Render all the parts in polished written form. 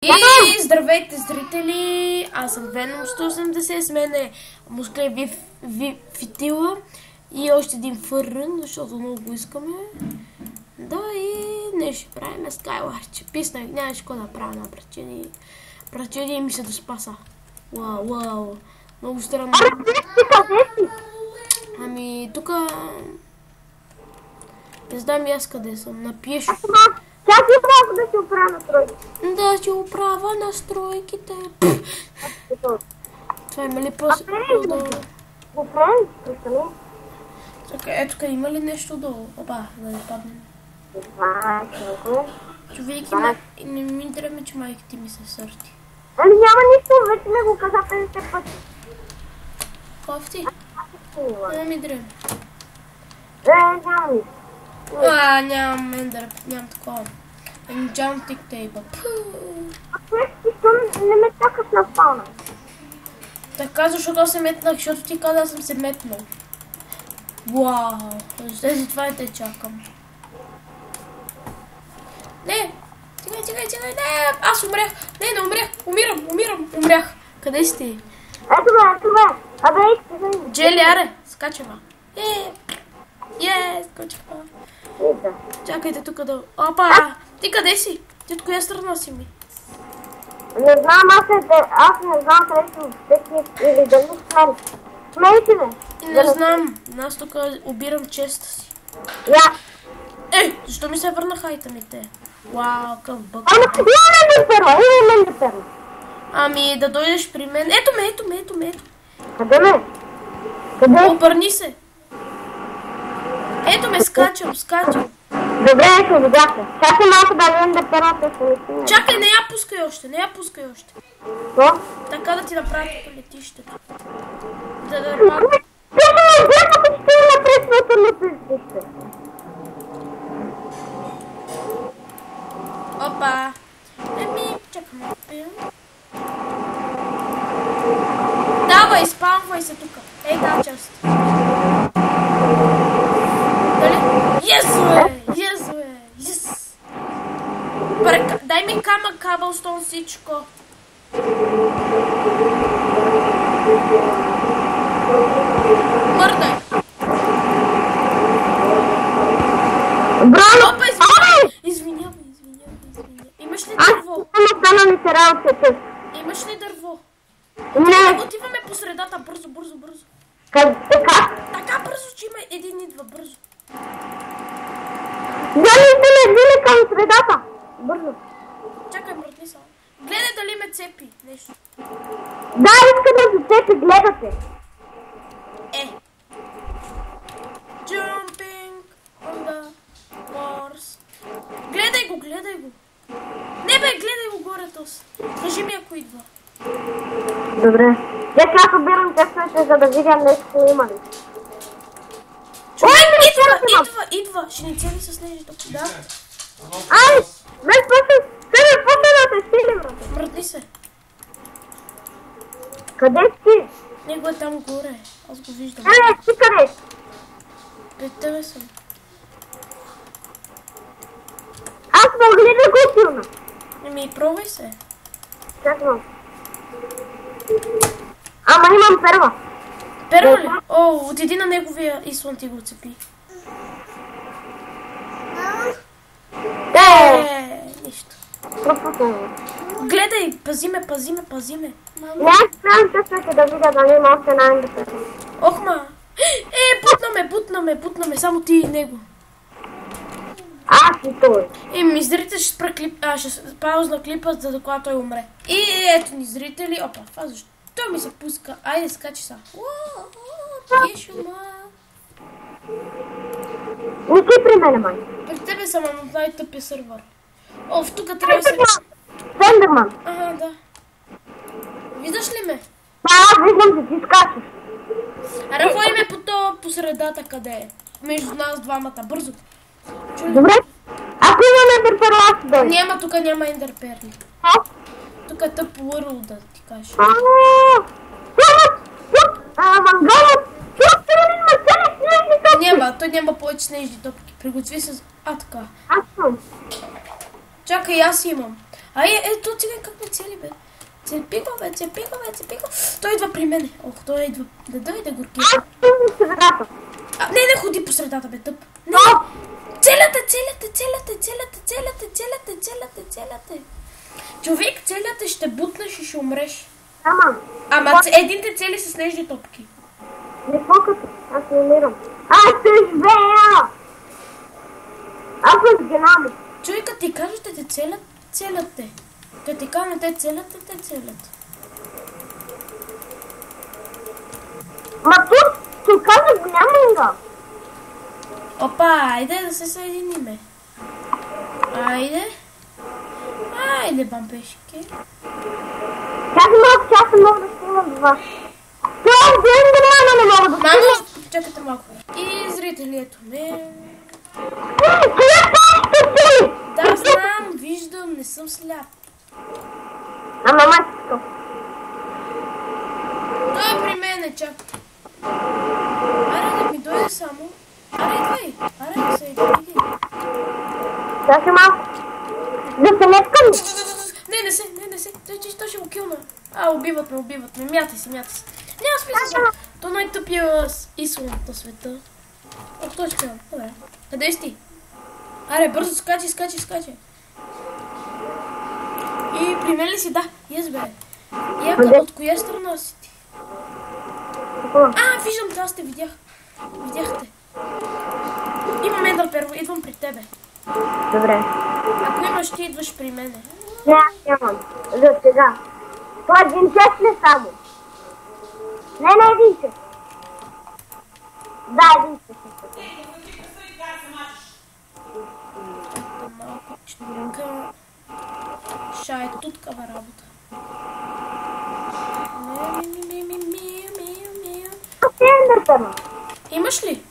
И здравейте, зрители! Аз съм Venom 180, с мен е Мускле Фитила и още един фърн, защото много го искаме. Да, и не ще правим Skyward. Писнах, нямаше какво да правя на прачени и ми се доспаса. Вау, много странно. Ами, тука... Не знам и аз къде съм, напиеш. Чак и малко да си оправя настройките. Да, си оправя настройките. Това има ли по-долу? Го правим, представи. Чакай, ето къде има ли нещо долу? Опа, да не паднем. Това е чакай. Човейки, не ми дреме, че майка ти ми се сърти. Ами няма нищо, вече ме го каза 50 пъти. Кофти? Не ми дреме. Няма нищо. Нямам ендър, нямам такова. Enchanting table. Ти не ме чакаш на спауна. Така, защото аз се метнах, защото ти каза, аз съм се метнал. Вау, защо това не те чакам. Не, стигай, не, аз умрях. Не умрях, умрях. Къде си ти? Ето ме. Абе, идите. Джели, аре, скачава. Скачава. Чакайте тук да... Опа! Ти къде си? Ти от коя страна си ми? Не знам, аз не знам къде си всеки или да ми смели. Смейте ме. Не знам. Аз тук обирам честа си. Защо ми се върнаха айтемите? Вау, къв бък. Имаме да перо. Ами, да дойдеш при мен. Ето ме. Къде ме? Къде? Обърни се. Ето ме, скачам. Добре, ето, видях се. Чакай малко да видим да перата се. Чакай, не я пускай още. Що? Така да ти направя тук летището. Да Опа. Чакаме да пием. Давай, спамвай се тук. Ей, тази част. Yes! Дай ми камък, кабълстон, всичко. Мърдай. Брано! Извинявай. Имаш ли дърво? Имаш ли дърво? Не. Отиваме по средата, бързо. Така? Така бързо, че има един идва, бързо. Дали към средата? Бързо. Чакай, мрътни са. Гледай дали ме цепи нещо. Да, иска да зацепи, гледате. Jumping on the wars. Гледай го. Не бе, гледай го горе тос. Кажи ми ако идва. Добре. Аз обирам тестовете, за да видя нещо има ли. Идва. Ще ни цели с нещо. Да. После да те стили, брате. Мрътни се. Къде си? Него е там горе. Аз го виждам. Ти къде? Пред тебе съм. Аз мога ли да го силна? Пробвай се. Чакай. Ама имам перва. Перва ли? Отиди на неговия Исланд и го цепи. Нищо. Гледай, пази ме. Не, аз правим тестовете да видя дали има още една индустрия. Охма! Бутна ме, само ти и него. Аз и той. Зрители ще спра клип, ще паузна клипа, за да когато той умре. И ето ни зрители, опа, това защо? Той ми се пуска, айде скачи са. Не ти при мене, май. При тебе съм на най-тъпия сървър. Тук трябва да се... Сендерман. Ага, да. Виждаш ли ме? Да, аз виждам, че ти скачаш. Аре, ходи ме по средата, къде е? Между нас двамата, бързо. Добре. Ако има ендерперл, аз ще дойде. Няма, тук няма ендерперли. Тук е тъп World, да ти кажа. Няма, той няма повече снежни топки. Приготви се... така. Аз съм. Чакай, аз имам. Ето сега как ме цели, бе. Цепиго. Той идва при мене. Ох, той идва. Да дойде горки. Не ходи по средата, бе, тъп. Не. Целяте. Човек, целяте ще бутнеш и ще умреш. Ама един те цели с снежни топки. Не покато, аз не умирам. Аз се живея! Аз се сгинам. Човека ти кажеш, те целят те. Те ти кажат, те целят. Ма тук, ти казах, няма го. Опа, айде да се съединиме. Айде, бампешки. Чакай малко да снимам два. Това не мога да Мамо, чакайте малко. И зрители, ето ме. Да, знам, виждам, не съм сляп. Ама майчето. Той е при мене, чакай. Аре да ми дойде само. Аре да се иди. Чакай малко. Да се не скъм. Не се. Той ще го килна. Убиват ме. Мятай се. Няма смисъл. То най-тъпия изслон на света. Ох, точка. Добре. Къде си ти? Аре, бързо скачи. И при мен ли си? Да. Бе. Яка, от коя страна си ти? Виждам, това сте видяхте. Имам едър перво, идвам при тебе. Добре. Ако имаш, ти идваш при мене. Не, нямам. За сега. Това един чест не само. Не, един чест. Да, един чест. Малко чтенка. Шай, туткава работа. Имаш ли?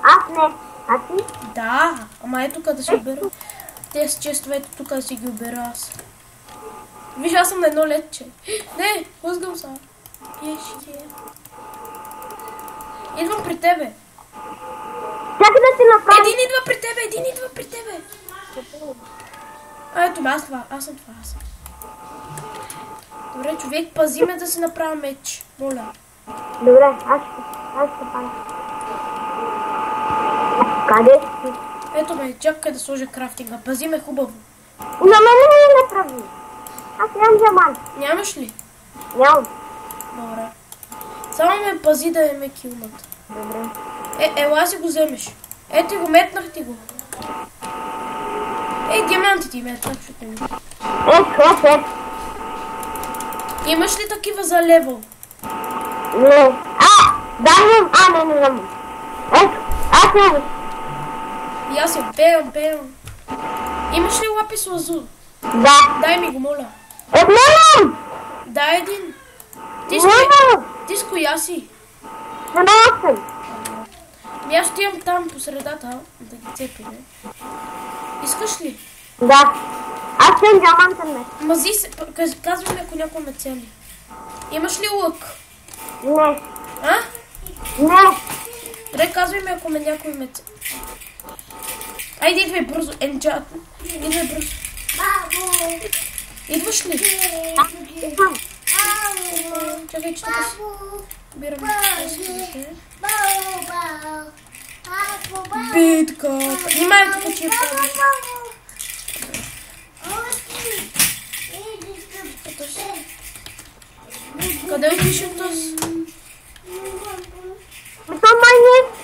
Аз не. А ти? Да, ама ето къде ще обера. Те с честовете тук да си ги обера аз. Виж, аз съм на едно летче. Не, лъзгам са. Пешки. Идвам при тебе. Чакай да ти направя. Един идва при тебе. Ето бе, аз съм това. Добре, човек, пази ме да си направя меч. Моля. Добре, аз ще паля. Къде си? Ето ме, чакай да сложа крафтинга. Пази ме хубаво. На мене не направи. Аз нямам диамант. Нямаш ли? Нямам. Добре. Само ме пази да ме килнат. Добре. Ела си го вземеш. Ето го, метнах ти го. Диаманти ти метнах, защото ми. Ето. Имаш ли такива за левел? Не. Да, имам. Не имам. Ето, аз имам. И аз се пеям. Имаш ли лапис лазур? Да. Дай ми го, моля. Нямам. Дай един. Ти с коя си? Нямам. Аз отивам там по средата да ги цепиме. Искаш ли? Да. Аз съм диамантен меч. Мази се, казвай ми ако някой ме цели. Имаш ли лък? Не. Не. Добре, казвай ми ако някой ме цели. Айде, идвай бързо, енджат. Идвай бързо. Идваш ли? Чакай, че тук си. Бирам. Битка. Внимай тук, че е правиш. Къде отишъл този? Това май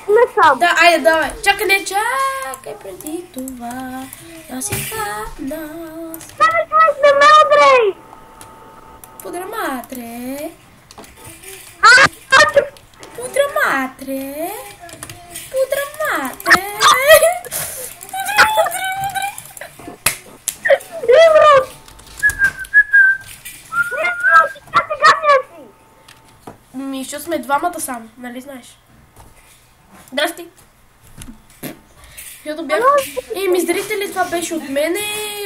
не съм. Да, айде, давай. Чакай преди това. Да си хапна. Става човек да ме удрей. Подраматре. Защото сме двамата само, нали знаеш? Здрасти! Защото бях... зрители, това беше от мене,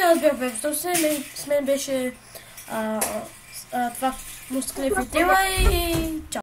аз бях вебстор с мен беше това мускуле фитила и